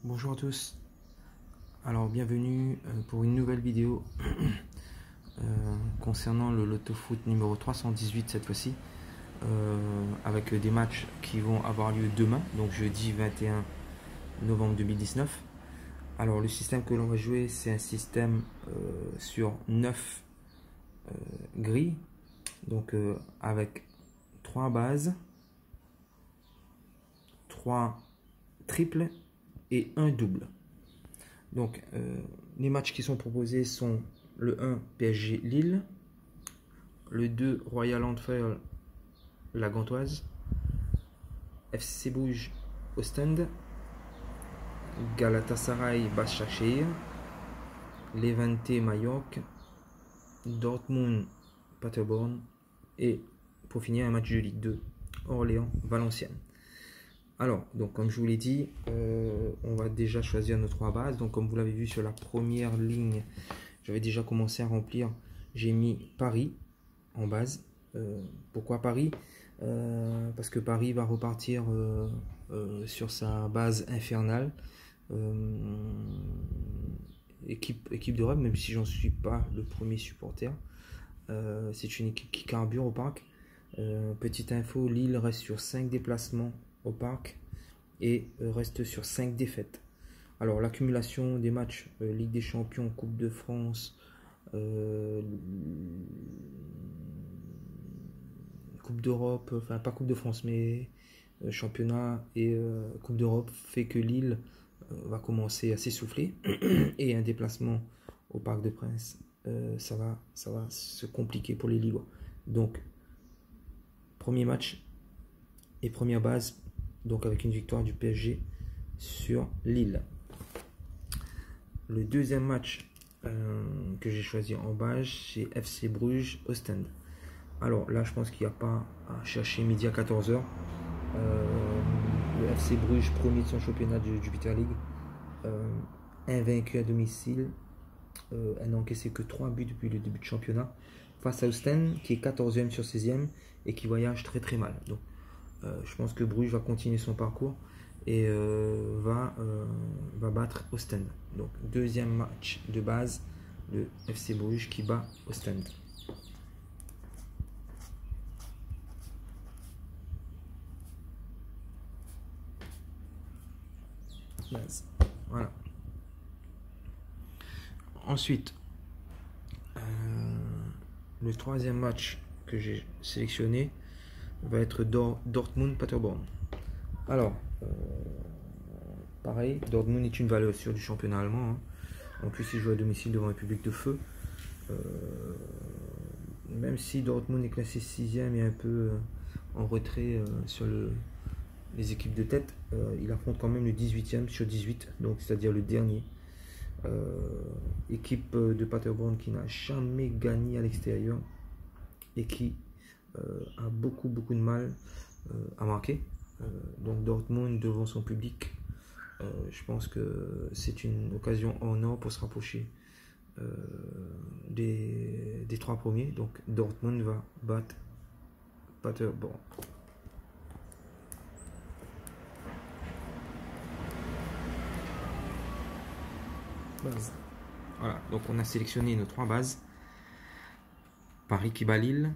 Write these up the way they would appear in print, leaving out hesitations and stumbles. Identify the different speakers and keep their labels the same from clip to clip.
Speaker 1: Bonjour à tous, alors bienvenue pour une nouvelle vidéo concernant le Loto Foot numéro 318 cette fois-ci, avec des matchs qui vont avoir lieu demain, donc jeudi 21 novembre 2019. Alors le système que l'on va jouer, c'est un système sur 9 grilles, donc avec 3 bases, 3 triples et un double. Donc, les matchs qui sont proposés sont le 1 PSG Lille, le 2 Royal Antwerp La Gantoise, FC Bruges Ostende, Galatasaray Başakşehir, Levante Mallorca, Dortmund Paderborn et pour finir un match de Ligue 2 Orléans Valenciennes. Alors, donc comme je vous l'ai dit, on va déjà choisir nos 3 bases. Donc comme vous l'avez vu sur la première ligne, j'avais déjà commencé à remplir. J'ai mis Paris en base. Pourquoi Paris? Parce que Paris va repartir sur sa base infernale. Équipe d'Europe, même si j'en suis pas le premier supporter. C'est une équipe qui carbure au parc. Petite info, Lille reste sur 5 déplacements au parc et reste sur 5 défaites. Alors l'accumulation des matchs Ligue des Champions, Coupe de France, Coupe d'Europe, enfin pas Coupe de France mais championnat et Coupe d'Europe fait que Lille va commencer à s'essouffler et un déplacement au Parc des Princes, ça va se compliquer pour les Lillois. Donc premier match et première base, donc avec une victoire du PSG sur Lille. Le deuxième match que j'ai choisi en base, c'est FC Bruges Ostende. Alors là, je pense qu'il n'y a pas à chercher midi à 14 h. Le FC Bruges, premier de son championnat de Jupiter League, invaincu à domicile, elle n'a encaissé que 3 buts depuis le début de championnat, face à Ostende qui est 14e sur 16e et qui voyage très très mal. Donc je pense que Bruges va continuer son parcours et va battre Ostende. Donc deuxième match de base, le FC Bruges qui bat Ostende. Voilà. Ensuite, le troisième match que j'ai sélectionné va être Dortmund Paderborn. Alors, pareil, Dortmund est une valeur sûre du championnat allemand. En plus, il joue à domicile devant un public de feu. Même si Dortmund est classé 6e et un peu en retrait sur les équipes de tête, il affronte quand même le 18e sur 18, donc c'est-à-dire le dernier. Équipe de Paderborn qui n'a jamais gagné à l'extérieur et qui a beaucoup de mal à marquer. Donc Dortmund devant son public, je pense que c'est une occasion en or pour se rapprocher des 3 premiers. Donc Dortmund va battre Paderborn. Voilà, donc on a sélectionné nos 3 bases. Paris qui bat Lille,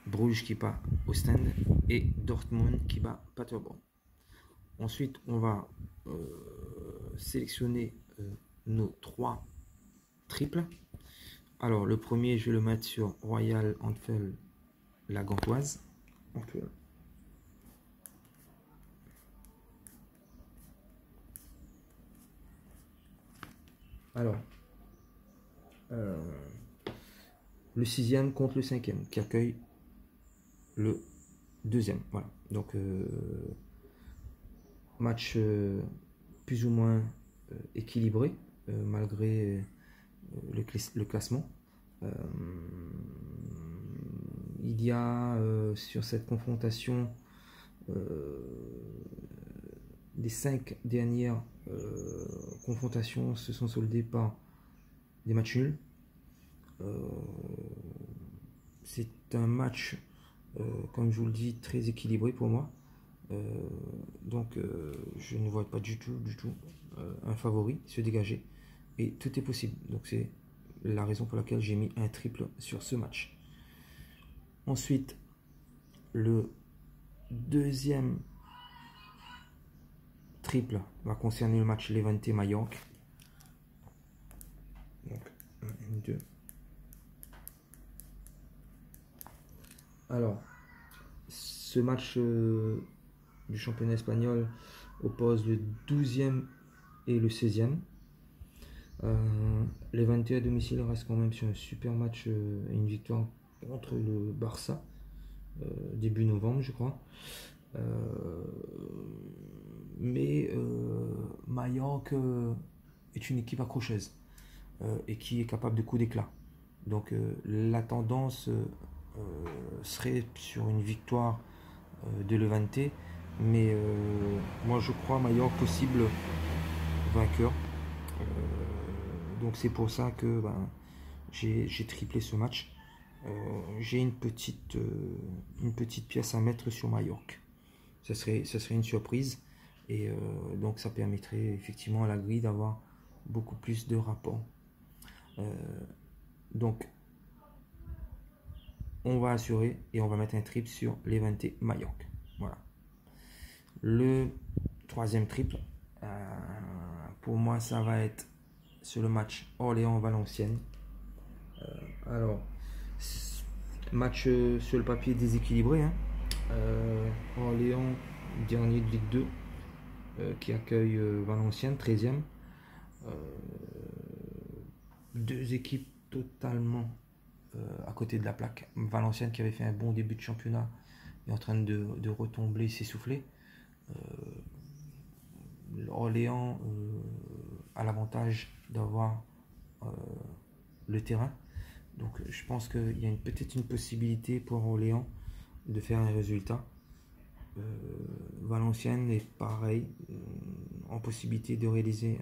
Speaker 1: Bruges qui bat Ostende et Dortmund qui bat Paderborn. Ensuite, on va sélectionner nos 3 triples. Alors, le premier, je vais le mettre sur Royal Antwerp La Gantoise. Alors, le 6e contre le 5e qui accueille le 2e. Voilà, donc match plus ou moins équilibré malgré le classement. Il y a sur cette confrontation les 5 dernières confrontations se sont soldées par des matchs nuls. C'est un match, comme je vous le dis, très équilibré pour moi. Donc je ne vois pas du tout un favori se dégager. Et tout est possible. Donc c'est la raison pour laquelle j'ai mis un triple sur ce match. Ensuite, le deuxième triple va concerner le match Levante-Mallorca. Donc 1, 2. Alors, ce match du championnat espagnol oppose le 12e et le 16e. Levante à domicile reste quand même sur un super match et une victoire contre le Barça début novembre, je crois. Mais Mallorca est une équipe accrocheuse et qui est capable de coups d'éclat. Donc la tendance serait sur une victoire de Levante, mais moi je crois Mallorca possible vainqueur. Donc c'est pour ça que j'ai triplé ce match. J'ai une petite pièce à mettre sur Mallorca. Ça serait une surprise. Et donc ça permettrait effectivement à la grille d'avoir beaucoup plus de rapports. Donc on va assurer et on va mettre un triple sur Levante Mallorca. Voilà. Le troisième triple, pour moi ça va être sur le match Orléans-Valenciennes. Alors, match sur le papier déséquilibré. Hein. Orléans, dernier de Ligue 2, qui accueille Valenciennes, 13e. Deux équipes totalement à côté de la plaque. Valenciennes qui avait fait un bon début de championnat est en train de retomber, s'essouffler. Orléans a l'avantage d'avoir le terrain. Donc je pense qu'il y a peut-être une possibilité pour Orléans de faire un résultat. Valenciennes est pareil, en possibilité de réaliser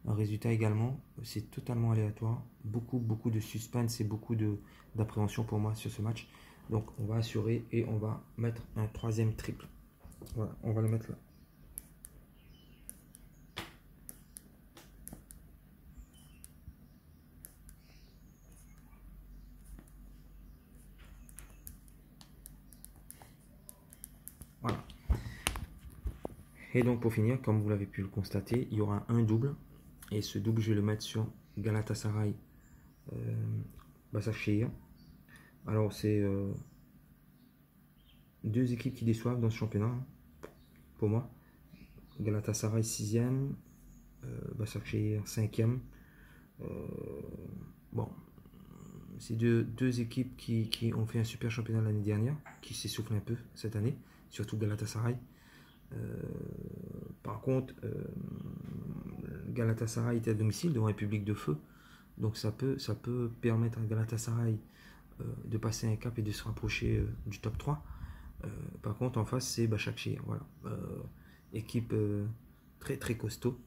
Speaker 1: un résultat également. C'est totalement aléatoire, beaucoup de suspense et beaucoup d'appréhension pour moi sur ce match. Donc on va assurer et on va mettre un troisième triple. Voilà, on va le mettre là. Voilà. Et donc pour finir, comme vous l'avez pu le constater, il y aura un double. Et ce double, je vais le mettre sur Galatasaray Başakşehir. Alors c'est deux équipes qui déçoivent dans ce championnat, hein, pour moi. Galatasaray 6e, Başakşehir 5e. Bon, c'est deux équipes qui ont fait un super championnat l'année dernière, qui s'essoufflent un peu cette année, surtout Galatasaray. Par contre, Galatasaray est à domicile devant un public de feu, donc ça peut permettre à Galatasaray de passer un cap et de se rapprocher du top 3. Par contre, en face, c'est Başakşehir. Voilà. Équipe très très costaud,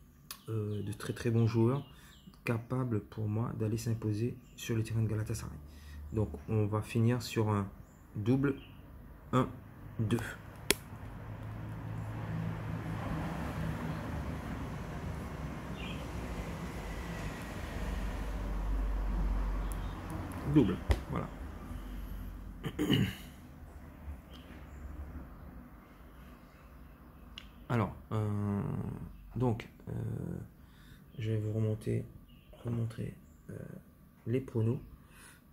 Speaker 1: de très très bons joueurs, capable pour moi d'aller s'imposer sur le terrain de Galatasaray. Donc on va finir sur un double 1-2. Double, voilà. Alors, donc, je vais vous remontrer les pronos.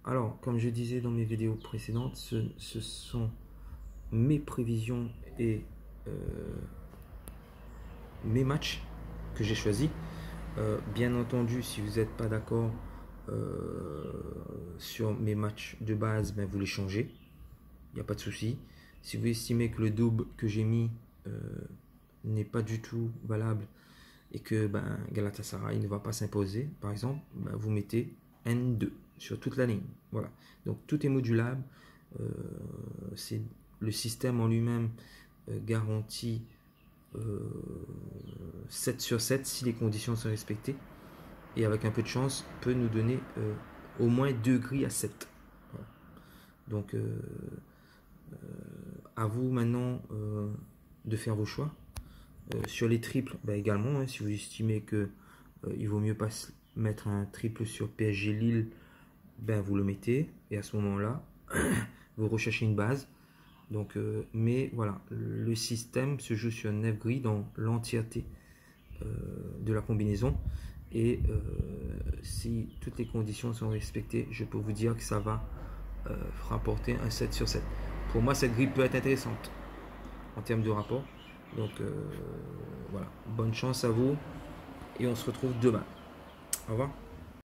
Speaker 1: Alors, comme je disais dans mes vidéos précédentes, ce sont mes prévisions et mes matchs que j'ai choisis. Bien entendu, si vous n'êtes pas d'accord sur mes matchs de base, ben vous les changez. Il n'y a pas de souci. Si vous estimez que le double que j'ai mis n'est pas du tout valable et que Galatasaray ne va pas s'imposer, par exemple, vous mettez N2 sur toute la ligne. Voilà. Donc tout est modulable. C'est le système en lui-même garantit 7 sur 7 si les conditions sont respectées. Et avec un peu de chance, peut nous donner au moins 2 grilles à 7. Voilà. Donc à vous maintenant de faire vos choix. Sur les triples, bah, également, hein, si vous estimez que il vaut mieux pas mettre un triple sur PSG Lille, ben vous le mettez et à ce moment-là, vous recherchez une base. Donc, mais voilà, le système se joue sur 9 grilles dans l'entièreté de la combinaison. Et si toutes les conditions sont respectées, je peux vous dire que ça va rapporter un 7 sur 7. Pour moi, cette grille peut être intéressante en termes de rapport. Donc voilà, bonne chance à vous et on se retrouve demain. Au revoir.